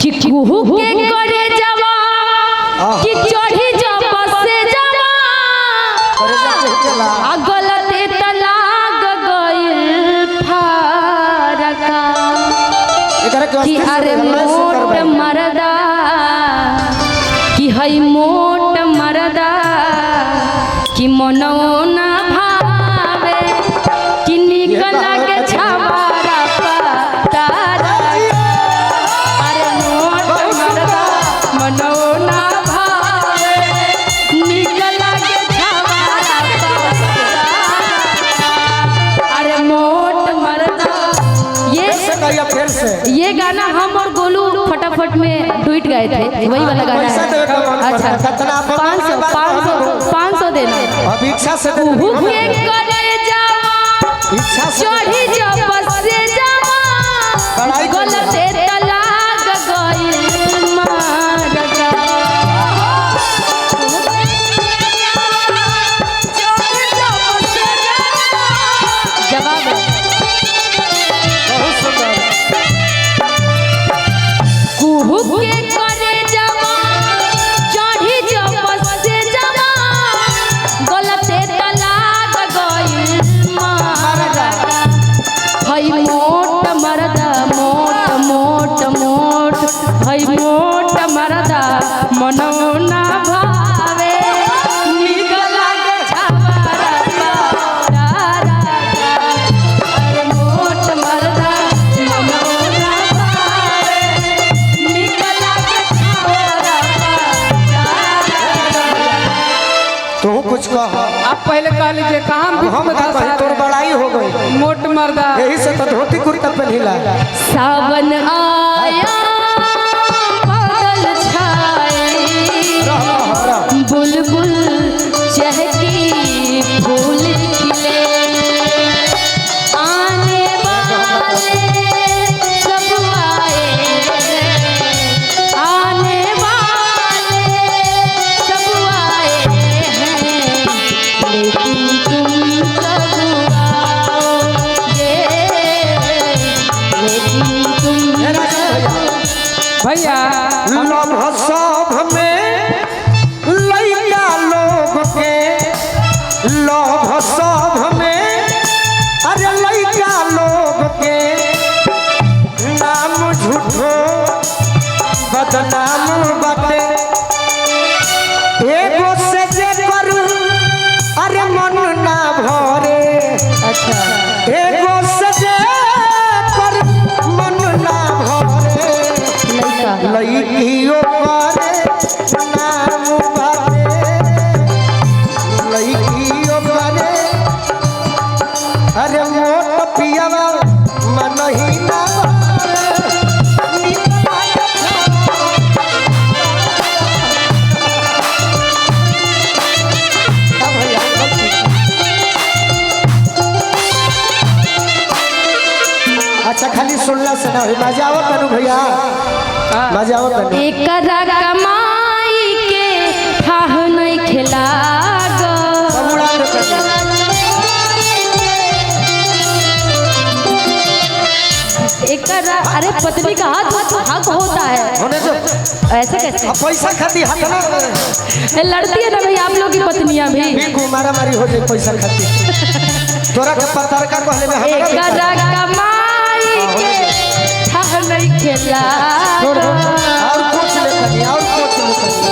कि कुहू के करे जावा कि चढ़ी जब से जावा आ गलते तलाक गइल फारका कि अरे मोट मरदा कि हई मोट मरदा कि मनौना भावे कि निकला के छावारा पातारा अरे मोट मरदा मनौना भावे निकला के छावारा पातारा अरे मोट मरदा ये गाना हम और गोलू फटाफट में डुइट गए थे, वही वाला गाना है। अच्छा 500 देना इच्छा से करे जावा चढ़ी जब से जावा गलते तलाक गइल मारका जवाब कुहू के करे जावा चढ़ी जब से जावा गलते तलाक गइल मारका हई मोट मरदा मोट हई मोट मरदा मनौना भावे निकला के छावारा पातारा अरे मोट मरदा मनौना भावे निकला के छावारा पातारा। तू कुछ कह। आप पहले कह लीजिए कहाँ हम तोर बड़ाई हो गई मोट मर्दा यही से तो धोती कुर्ता पहनिला। सावन आया बादल छाए बुलबुल चहकी फूल खिले आने वाले सब आए आने वाले सब आए हैं लेकिन तुम कब आओगे लेकिन तुम भैया लभ सब में लइका लोग के लभ सब में अरे लइका लोग के नाम झूठो बदनाम बाटे एगो से जे करू अरे मन ना भरे अच्छा एगो से जे करू मन ना भरे लड़का लइकियो करे नाम बाटे लइकियो करे अरे मोट पियावा मन ही ना अच्छा खाली सुनला से ना होई मजा आवत तनु भैया मजा आवत तनु एकरा कमाई के थाह नहीं खिलाग सबुड़ा के चली। एकरा अरे पत्नी का हक होता है होने जो ऐसे कैसे अब पैसा खाती हाथ ना लड़ती है ना भाई आप लोग की पत्नियां भी बिल्कुल मारा मारी हो जाए पैसा खाती तोरा के पत्रकार कहले में हमरा एकरा कमाई के थाह नहीं छोड़ दो खिलाग और कुछ ले कनी और कुछ ले कनी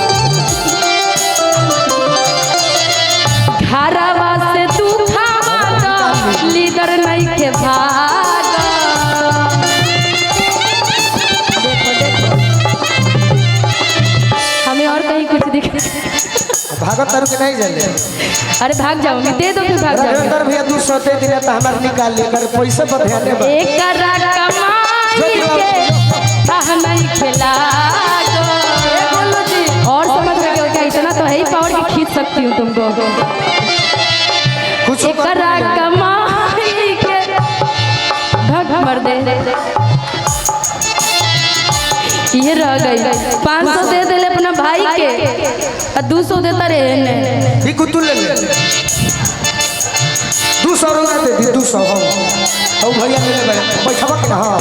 घरवा से तू खावा तो लीडर नहीं के भाग देखो हमें और कहीं कुछ दिख भागत तारू के नहीं जले अरे भाग जाऊंगी दे दो फिर भाग जाऊंगी रविंदर भैया 200 दे दिया तो हमार निकाल लेकर पैसे पर ध्यान दे एकरा कमाई के थाह नहीं खिलाग और समझ में क्या इतना तो है ही पावर की खींच सकती हूँ तुमको कुछ एकरा कमाई के भग मर दे ये रह गई 500 दे दे अपना भाई के और 200 देता रहे ने बिकु तू ले ले 200 रुपया दे दी 200 हो भैया ले ले बैठवा के हां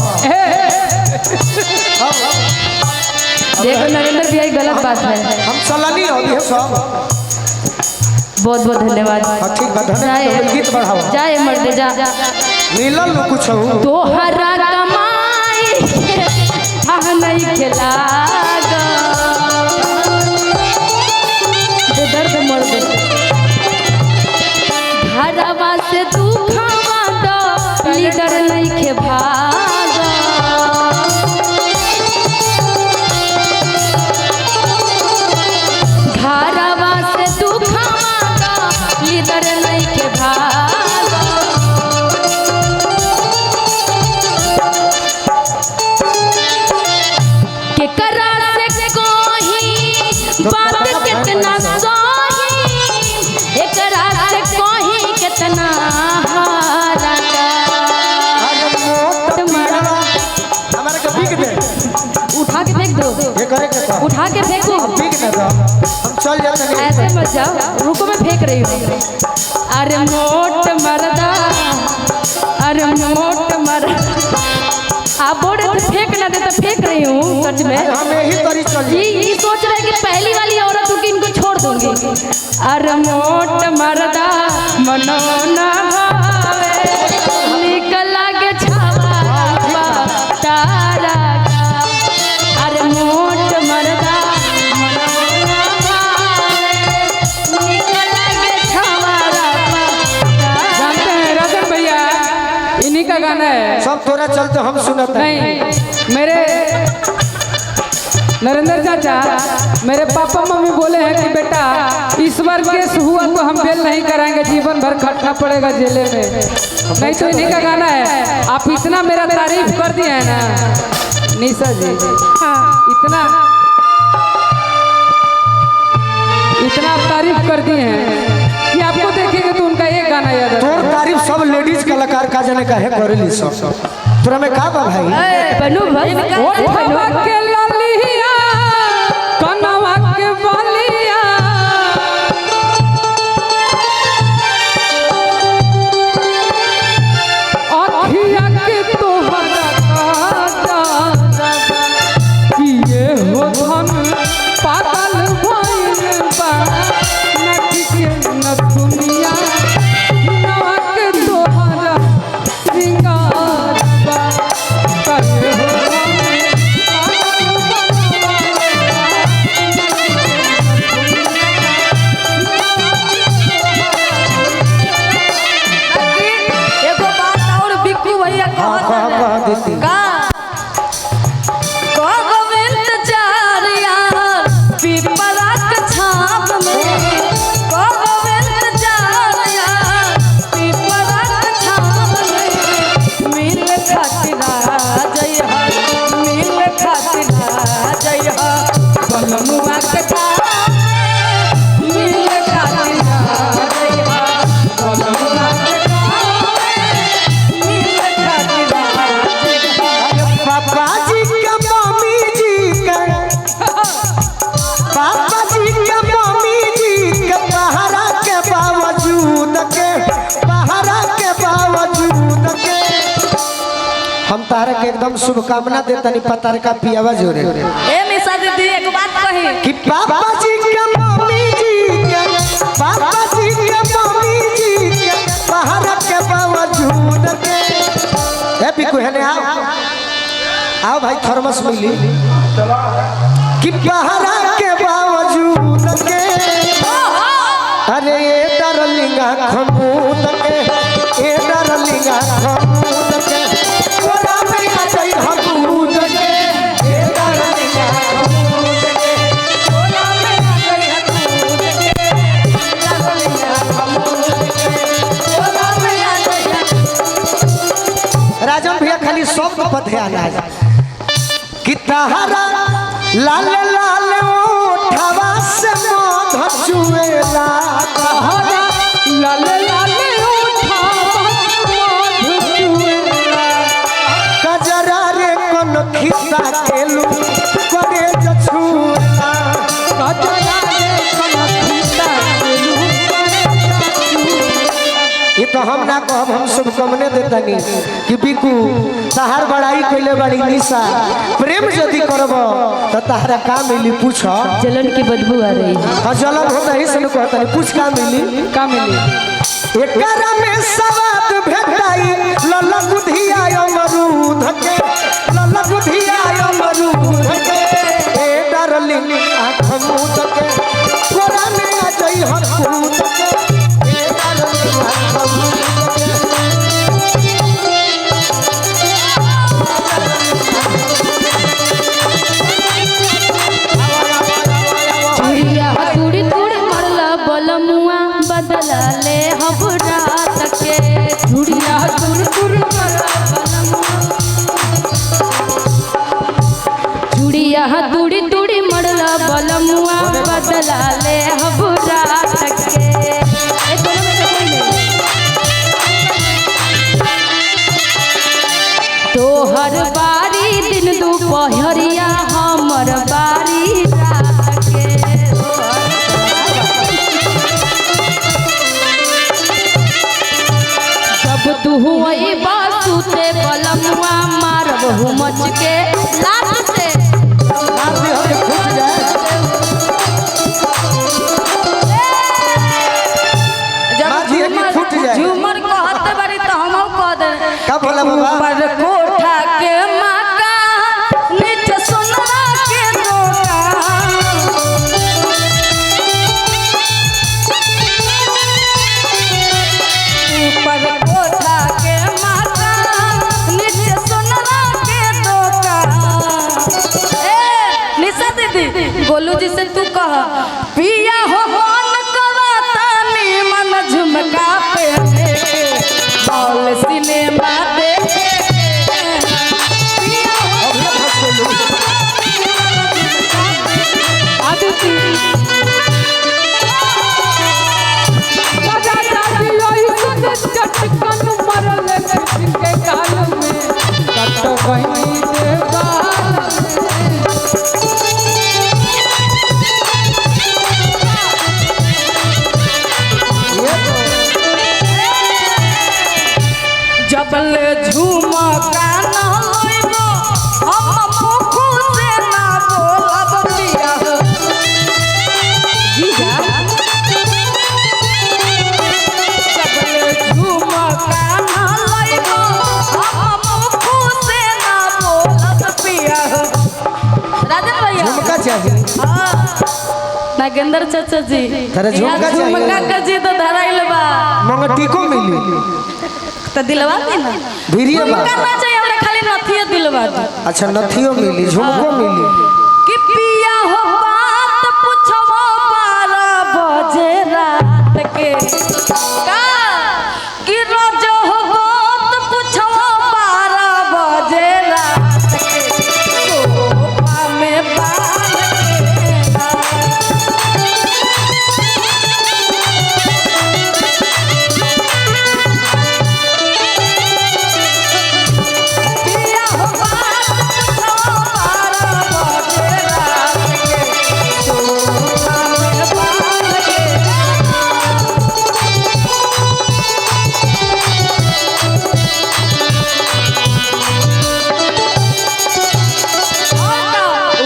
देखो नरेंद्र भैया गलत बात है। हम चलनी हो ये सब। बहुत बहुत धन्यवाद। ठीक बा धन्यवाद। गीत बढ़ाओ जाए मर्द जा मिलल न कुछ हो तोहरा कमाई आह नहीं खिलागा दर्द मर्द घरवा से तू खावा दो लीडर नहीं खे भागा घरवा से तू खावा दो लीडर नहीं खे भागा के करा से कोही बात कितना सोही एकरा से कोही कितना हारा हमारे के बिक दे उठा के फेंक दो ये करे के था उठा के फेंको बिक दे हम चल जाते हैं ऐसे मत जाओ रुको मैं फेंक रही हूँ अरे मोट मर्दा अरे मोट मर्दा आप बोल रहे थे फेंक ना दे तो फेंक रही हूँ सच में हम यही तरी चल ये सोच रहे कि पहली वाली औरत होगी इनको छोड़ दूंगी अरे मोट मर्दा मनो ना भावे निकला के छावा तारा का अरे मोट मर्दा मनो ना भावे निकला के छावा जानते हैं रतन भैया इन्हीं का गाना है। सब थोड़ा चलते हम सुनते हैं नहीं मेरे नरेंद्र चाचा मेरे पापा मम्मी बोले हैं कि बेटा इस बार केस हुआ तो हम बेल नहीं कराएंगे जीवन भर खटना पड़ेगा जेले में। नहीं तो इन्हीं का गाना है। आप इतना मेरा तारीफ कर दिए हैं ना निशा जी इतना इतना आप तारीफ कर दिए हैं कि आपको देखेंगे तो उनका एक गाना याद आता है। तोर तारीफ सब लेडीज कलाकार का जने का है करेली सब तोरा में का बा भाई बनू भाई ओठवा के ललिया कनवा के बलिया अखिया के तोहरा काजा किए हो धन पागल भइल बा नखी के न दुनिया नवा के तोहरा श्रृंगार बा करे हो एगो बात और बिक्कू भैया कह देती का गोविंद चारिया पिपरा के छाप में गोविंद चारिया पिपरा के छाप में मिल खातिर जय मिल खातिर जय बलमुआ के छाप मिल खातिर जय बलमुआ के पापा जी के मम्मी जी के पापा जी के मम्मी जी के पहरा के बावजूद के हम तारा के एकदम शुभकामना देतनी पतार का पियावा जोरे ए निशा दीदी एक बात कही कि पापा जी के मम्मी जी के पापा जी के मम्मी जी के पहरा के बावजूद के ए बिकु है ने आओ भाई थर्मस मिली कि पहरा के बावजूद के अरे ये डरलिंगा खमूद के ये डरलिंगा खमूद के तोरा में आ जाई हमूद के ये डरलिंगा खमूद के तोरा में आ जाई हमूद के डरलिंगा खमूद के तोरा में आ जाई राजन भैया खाली शब्द पर ध्यान आ जाए कि तहरा लाल लाल ओठवा से मध चुएला तहरा लाल लाल उठावा मधु चुएला कजरा रे कोन खिस्सा केलू करे जछुएला कजरा रे कन खिस्सा केलू करे जछुएला तो हम ना कहब, हम शुभकामने देतनी कि बिकू तहार बड़ाई कइले बड़ी निशा प्रेम यदि करब तो तहरा का मिली पूछ। जलन की बदबू आ रही है। हाँ जलन होता ही सुन कहतनी पूछ का मिली। का मिली एकरा में सवाद भेटाई ललगुधिया अमरूद के ललगुधिया अमरूद के ए डार्लिंग आँख मूंद के कोरा में आ जाई हर कूद के ए डार्लिंग आँख मूंद के। चूड़िया तुड़ी तुड़ी मरला बलमुआ बदला ले हब रात के। चूड़िया तुड़ी तुड़ी मरला बलमुआ चूड़िया तुड़ी तुड़ी मरला बलमुआ बदला ले हब रात के। ए दोनों में से कोई नहीं। तोहर बारी दिन दुपहरिया हमर बारी रात के। जब तू हुई बासु ते बलमुआ मारब हूँ मच के लात से। मार दी हम फूट जाए। मार दी हम फूट जाए। झूमर कहते बारी तो हम कह दे। का बोला बाबा? ऊपर कोठा के माका नीचे सोना के दोका। ऊपर कोठा के माका नीचे सोना के दोका। ए निशा दीदी गोलू जी से तू कह पिया हो मन करता मन झुमका पहने के हॉल सिनेमा देखे पिया हो आदिति राजा दादी ओही सुन चटकन मरल के गाल में कट गई देवाल जबल झुमका न होइबो हम मुखु से ना बोलब पिया हो। जी जा जबल झुमका न होइबो हम मुखु से ना बोलब पिया हो। राजन भैया झुमका चाहिए। नागेंद्र चाचा जी तारा झुमका यहाँ चाहिए। झुमका का जी तो धराइल बा मंगटी को मिली तो दिलवा दी ना। भिरिया बा। झुमका ना चाहिए हमरा खाली नथिया दिलवा दी। अच्छा नथियो मिली झुमको मिली। कि पिया हो बात पूछबो 12 बजे रात के। का कि रोज हो बात पूछबो 12 बजे रात के। सोफा में बांध के पिया हो बात पूछबो 12 बजे रात के। सोफा में बांध के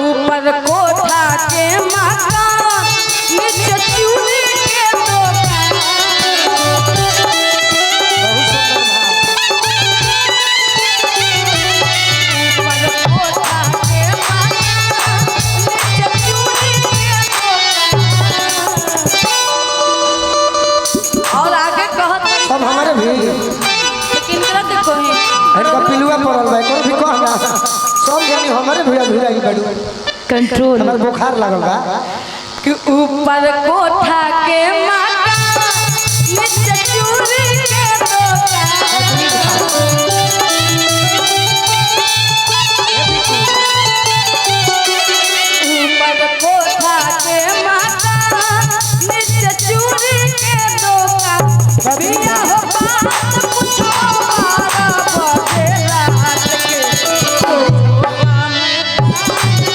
ऊपर कोठा के मकान नीचे चूल्हे के दुकान। ऊपर कोठा के मकान नीचे चूल्हे के दुकान। और आगे कहत सब हमारे भी लेकिन देखो इनका पिलुआ पड़ल बा कोनो भी कहना सब जानी हमारे भिड़ा भिड़ा ही बड़ी कंट्रोल हमार बुखार लागल बा कि ऊपर कोठा के मकान नीचे चूल्हे के दुकान। ऊपर कोठा के मकान नीचे चूल्हे के दुकान। पिया हो बात पूछो 12 बजे रात के। सोफा में बांध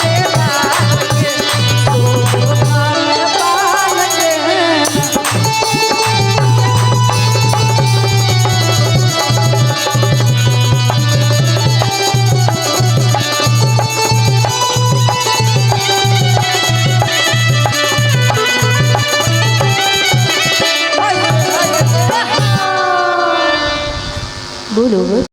के बोलो